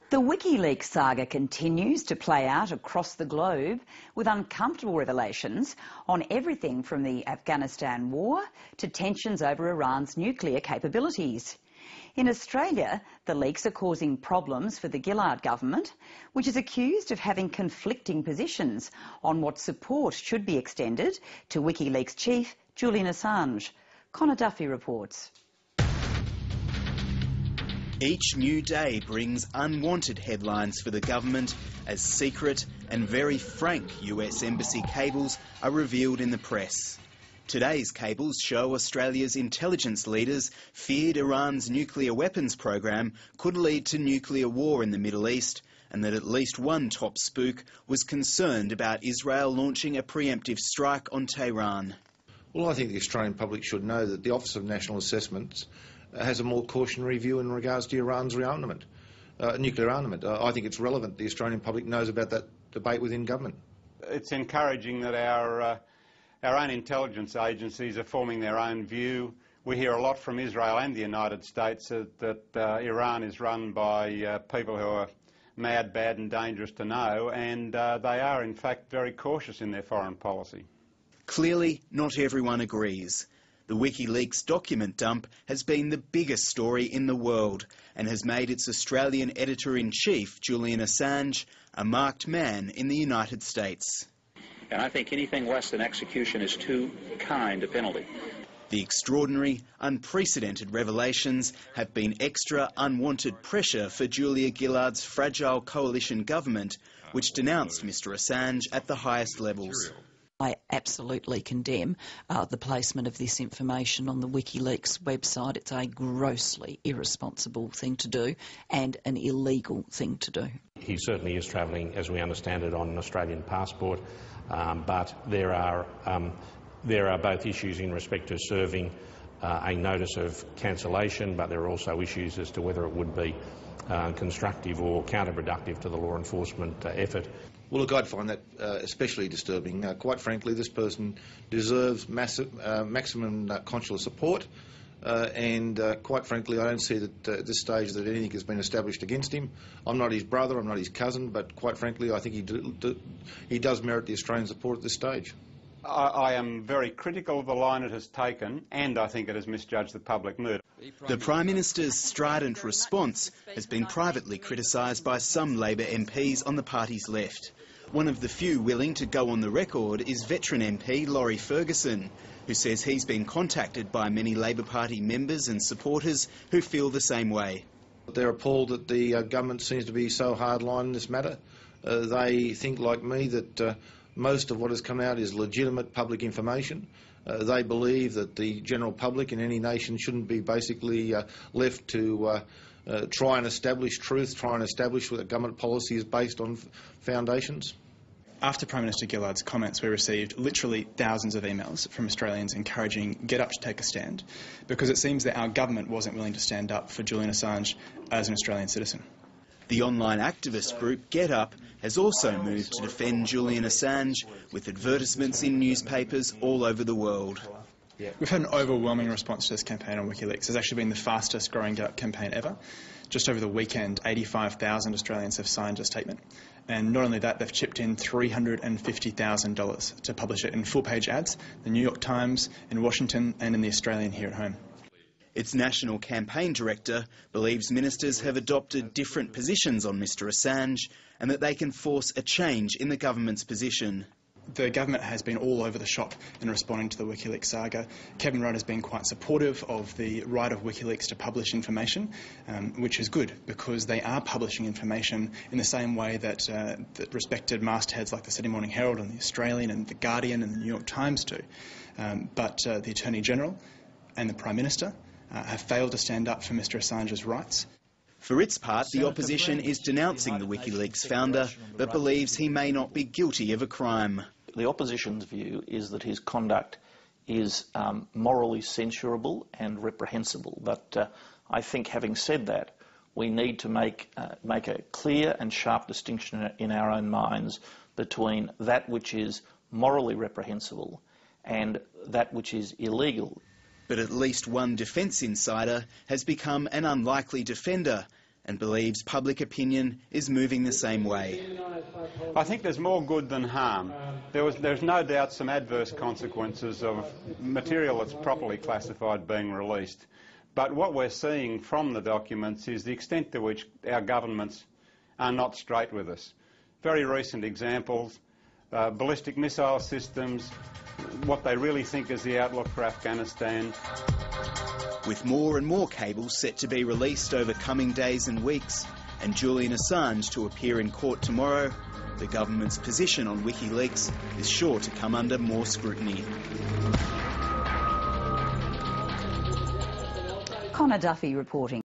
The Wikileaks saga continues to play out across the globe with uncomfortable revelations on everything from the Afghanistan war to tensions over Iran's nuclear capabilities. In Australia, the leaks are causing problems for the Gillard government, which is accused of having conflicting positions on what support should be extended to Wikileaks chief Julian Assange. Connor Duffy reports. Each new day brings unwanted headlines for the government as secret and very frank US embassy cables are revealed in the press. Today's cables show Australia's intelligence leaders feared Iran's nuclear weapons program could lead to nuclear war in the Middle East, and that at least one top spook was concerned about Israel launching a preemptive strike on Tehran. Well, I think the Australian public should know that the Office of National Assessments has a more cautionary view in regards to Iran's rearmament, nuclear armament. I think it's relevant the Australian public knows about that debate within government. It's encouraging that our own intelligence agencies are forming their own view. We hear a lot from Israel and the United States that Iran is run by people who are mad, bad and dangerous to know, and they are in fact very cautious in their foreign policy. Clearly, not everyone agrees. The WikiLeaks document dump has been the biggest story in the world and has made its Australian editor-in-chief, Julian Assange, a marked man in the United States. And I think anything less than execution is too kind a penalty. The extraordinary, unprecedented revelations have been extra unwanted pressure for Julia Gillard's fragile coalition government, which denounced Mr Assange at the highest levels. I absolutely condemn the placement of this information on the Wikileaks website. It's a grossly irresponsible thing to do and an illegal thing to do. He certainly is travelling, as we understand it, on an Australian passport, but there are both issues in respect to serving a notice of cancellation, but there are also issues as to whether it would be constructive or counterproductive to the law enforcement effort. Well, look, I'd find that especially disturbing. Quite frankly, this person deserves maximum consular support, and quite frankly, I don't see that at this stage that anything has been established against him. I'm not his brother, I'm not his cousin, but quite frankly, I think he does merit the Australian support at this stage. I am very critical of the line it has taken, and I think it has misjudged the public mood. The Prime Minister's strident response has been privately criticised by some Labor MPs on the party's left. One of the few willing to go on the record is veteran MP Laurie Ferguson, who says he's been contacted by many Labor Party members and supporters who feel the same way. They're appalled that the government seems to be so hardline in this matter. They think, like me, that most of what has come out is legitimate public information. They believe that the general public in any nation shouldn't be basically left to try and establish truth, try and establish what government policy is based on foundations. After Prime Minister Gillard's comments, we received literally thousands of emails from Australians encouraging Get Up to take a stand, because it seems that our government wasn't willing to stand up for Julian Assange as an Australian citizen. The online activist group Get Up has also moved to defend Julian Assange with advertisements in newspapers all over the world. We've had an overwhelming response to this campaign on WikiLeaks. It's actually been the fastest growing Get Up campaign ever. Just over the weekend, 85,000 Australians have signed a statement. And not only that, they've chipped in $350,000 to publish it in full-page ads, the New York Times, in Washington and in the Australian here at home. Its national campaign director believes ministers have adopted different positions on Mr Assange and that they can force a change in the government's position. The government has been all over the shop in responding to the WikiLeaks saga. Kevin Rudd has been quite supportive of the right of WikiLeaks to publish information, which is good because they are publishing information in the same way that, that respected mastheads like the Sydney Morning Herald and the Australian and the Guardian and the New York Times do. But the Attorney-General and the Prime Minister have failed to stand up for Mr Assange's rights. For its part, the opposition is denouncing the WikiLeaks founder, but believes he may not be guilty of a crime. The opposition's view is that his conduct is morally censurable and reprehensible. But I think, having said that, we need to make a clear and sharp distinction in our own minds between that which is morally reprehensible and that which is illegal. But at least one defence insider has become an unlikely defender and believes public opinion is moving the same way. I think there's more good than harm. There's no doubt some adverse consequences of material that's properly classified being released. But what we're seeing from the documents is the extent to which our governments are not straight with us. Very recent examples, ballistic missile systems, what they really think is the outlook for Afghanistan. With more and more cables set to be released over coming days and weeks, and Julian Assange to appear in court tomorrow, the government's position on Wikileaks is sure to come under more scrutiny. Connor Duffy reporting.